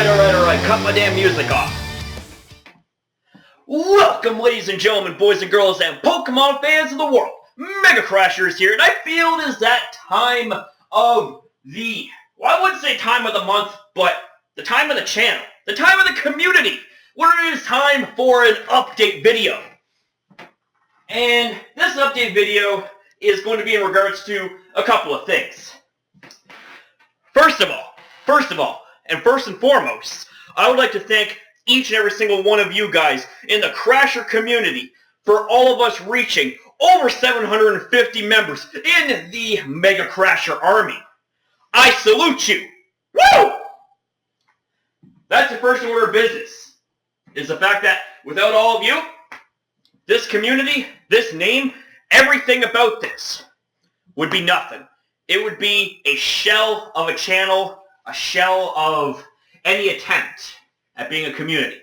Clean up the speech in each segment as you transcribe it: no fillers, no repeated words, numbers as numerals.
Alright, cut my damn music off. Welcome, ladies and gentlemen, boys and girls, and Pokemon fans of the world. Mega Crasher is here, and I feel it is that time of the, well, I wouldn't say time of the month, but the time of the channel, the time of the community, where it is time for an update video. And this update video is going to be in regards to a couple of things. First of all, and first and foremost, I would like to thank each and every single one of you guys in the Crasher community for all of us reaching over 750 members in the Mega Crasher army. I salute you! Woo! That's the first order of business, is the fact that without all of you, this community, this name, everything about this would be nothing. It would be a shell of a channel, a shell of any attempt at being a community.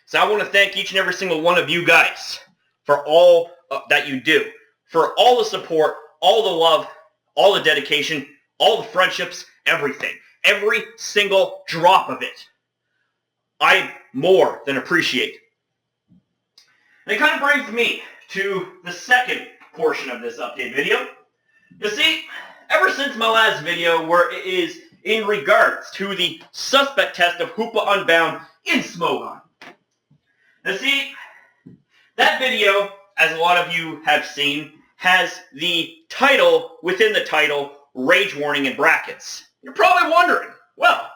So I want to thank each and every single one of you guys for all that you do, for all the support, all the love, all the dedication, all the friendships, everything. Every single drop of it. I more than appreciate. And it kind of brings me to the second portion of this update video. You see, ever since my last video where it is in regards to the suspect test of HOOPA-UNBOUND in Smogon. Now see, that video, as a lot of you have seen, has the title within the title, Rage Warning in brackets. You're probably wondering, well,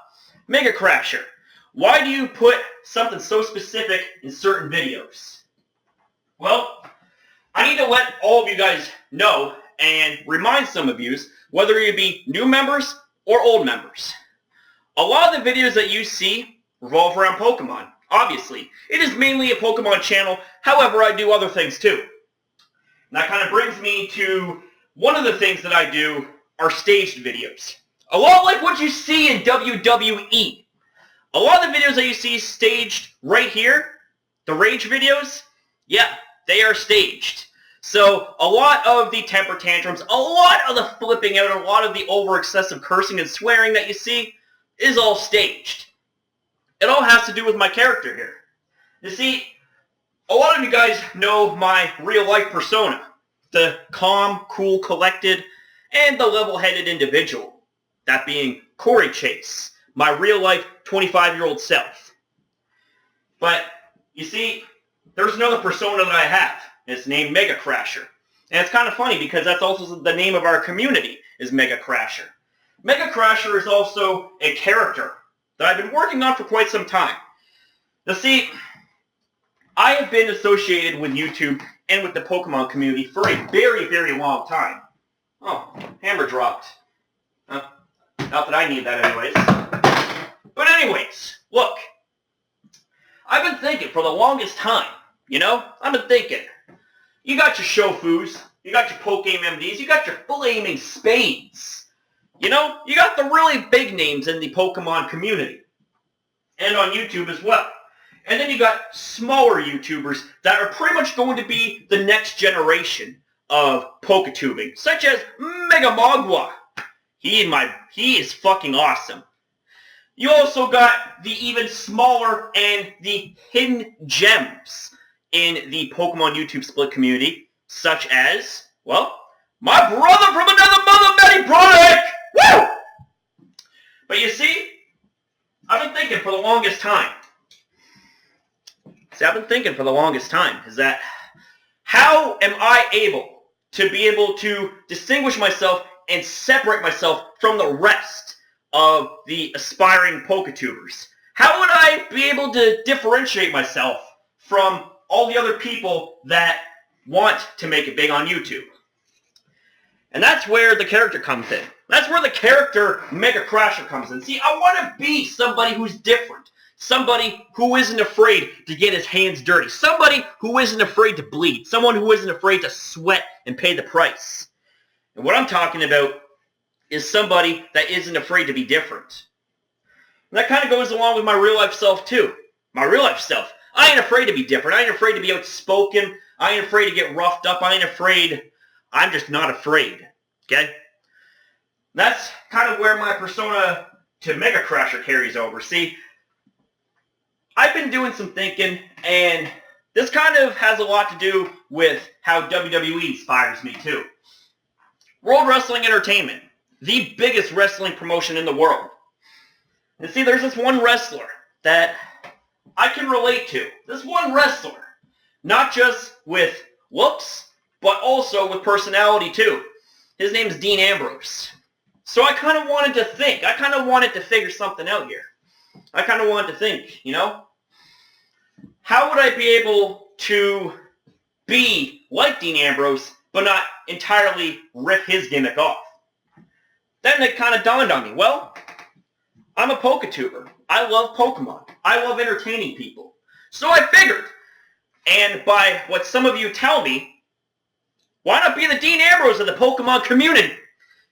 Mega Crasher, why do you put something so specific in certain videos? Well, I need to let all of you guys know and remind some of you, whether you be new members or old members. A lot of the videos that you see revolve around Pokemon. Obviously, it is mainly a Pokemon channel, however I do other things too. And that kind of brings me to one of the things that I do are staged videos. A lot like what you see in WWE. A lot of the videos that you see staged right here, the Rage videos, yeah, they are staged. So a lot of the temper tantrums, a lot of the flipping out, a lot of the over-excessive cursing and swearing that you see is all staged. It all has to do with my character here. You see, a lot of you guys know my real-life persona. The calm, cool, collected, and the level-headed individual. That being Corey Chase, my real-life 25-year-old self. But, you see, there's another persona that I have. It's named Mega Crasher. And it's kind of funny because that's also the name of our community, is Mega Crasher. Mega Crasher is also a character that I've been working on for quite some time. Now see, I have been associated with YouTube and with the Pokemon community for a very, very long time. Oh, hammer dropped. Not that I need that anyways. But anyways, look. I've been thinking for the longest time, I've been thinking. You got your Shofus, you got your PokeMDs, you got your Flaming Spades. You got the really big names in the Pokemon community. And on YouTube as well. And then you got smaller YouTubers that are pretty much going to be the next generation of Poketubing, such as Mega Mogwa. He is fucking awesome. You also got the even smaller and the hidden gems in the Pokemon YouTube split community, such as, well, my brother from another mother, Matty Brodick! Woo! But you see, I've been thinking for the longest time, is that how am I able to distinguish myself and separate myself from the rest of the aspiring Poketubers? How would I be able to differentiate myself from all the other people that want to make it big on YouTube? And that's where the character comes in. That's where the character Mega Crasher comes in. See, I want to be somebody who's different. Somebody who isn't afraid to get his hands dirty. Somebody who isn't afraid to bleed. Someone who isn't afraid to sweat and pay the price. And what I'm talking about is somebody that isn't afraid to be different. And that kind of goes along with my real-life self, too. My real-life self. I ain't afraid to be different. I ain't afraid to be outspoken. I ain't afraid to get roughed up. I ain't afraid. I'm just not afraid. Okay? That's kind of where my persona to Mega Crasher carries over. See, I've been doing some thinking, and this kind of has a lot to do with how WWE inspires me too. World Wrestling Entertainment, the biggest wrestling promotion in the world. And see, there's this one wrestler that I can relate to. This one wrestler. Not just with looks, but also with personality too. His name's Dean Ambrose. So I kind of wanted to think. I kind of wanted to figure something out here. I kind of wanted to think, you know? How would I be able to be like Dean Ambrose, but not entirely rip his gimmick off? Then it kind of dawned on me, well, I'm a Poketuber. I love Pokemon. I love entertaining people. So I figured, and by what some of you tell me, why not be the Dean Ambrose of the Pokemon community?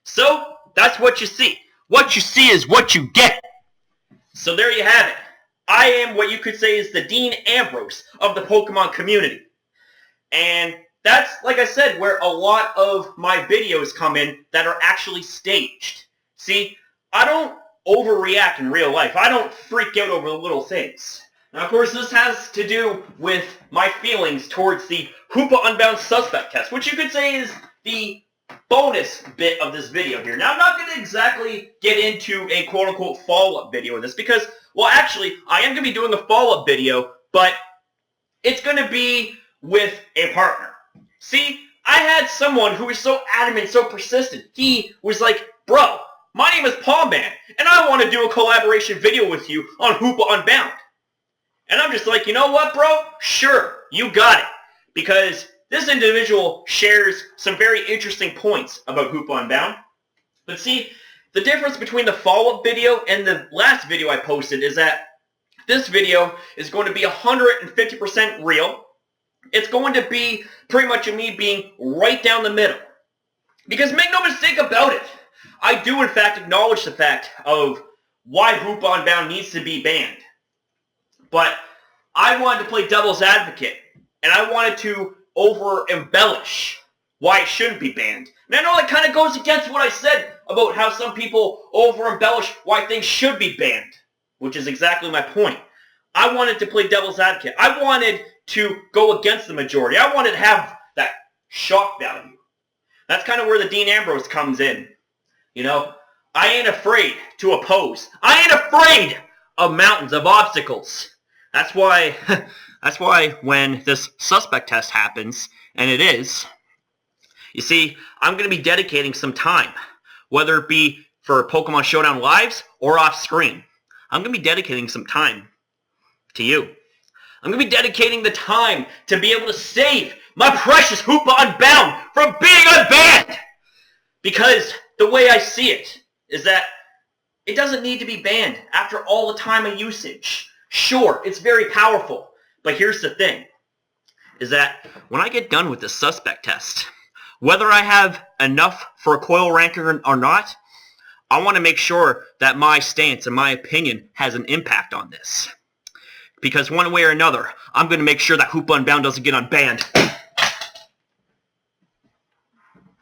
So that's what you see. What you see is what you get. So there you have it. I am what you could say is the Dean Ambrose of the Pokemon community. And that's, like I said, where a lot of my videos come in that are actually staged. See, I don't overreact in real life. I don't freak out over the little things. Now, of course, this has to do with my feelings towards the HOOPA-UNBOUND suspect test, which you could say is the bonus bit of this video here. Now, I'm not going to exactly get into a quote-unquote follow-up video of this because, well, actually, I am going to be doing a follow-up video, but it's going to be with a partner. See, I had someone who was so adamant, so persistent. He was like, bro, my name is Paul Man, and I want to do a collaboration video with you on HOOPA-UNBOUND. And I'm just like, you know what, bro? Sure, you got it. Because this individual shares some very interesting points about HOOPA-UNBOUND. But see, the difference between the follow-up video and the last video I posted is that this video is going to be 150% real. It's going to be pretty much me being right down the middle. Because make no mistake about it, I do in fact acknowledge the fact of why HOOPA-UNBOUND needs to be banned. But I wanted to play devil's advocate, and I wanted to over-embellish why it shouldn't be banned. And I know that kind of goes against what I said about how some people over-embellish why things should be banned, which is exactly my point. I wanted to play devil's advocate. I wanted to go against the majority. I wanted to have that shock value. That's kind of where the Dean Ambrose comes in. You know, I ain't afraid to oppose. I ain't afraid of mountains, of obstacles. That's why when this suspect test happens, and it is, you see, I'm going to be dedicating some time, whether it be for Pokemon Showdown Lives or off screen. I'm going to be dedicating some time to you. I'm going to be dedicating the time to be able to save my precious HOOPA-UNBOUND from being unbanned! Because the way I see it is that it doesn't need to be banned after all the time of usage. Sure, it's very powerful, but here's the thing, is that when I get done with the suspect test, whether I have enough for a coil ranking or not, I want to make sure that my stance and my opinion has an impact on this. Because one way or another, I'm going to make sure that HOOPA-UNBOUND doesn't get unbanned.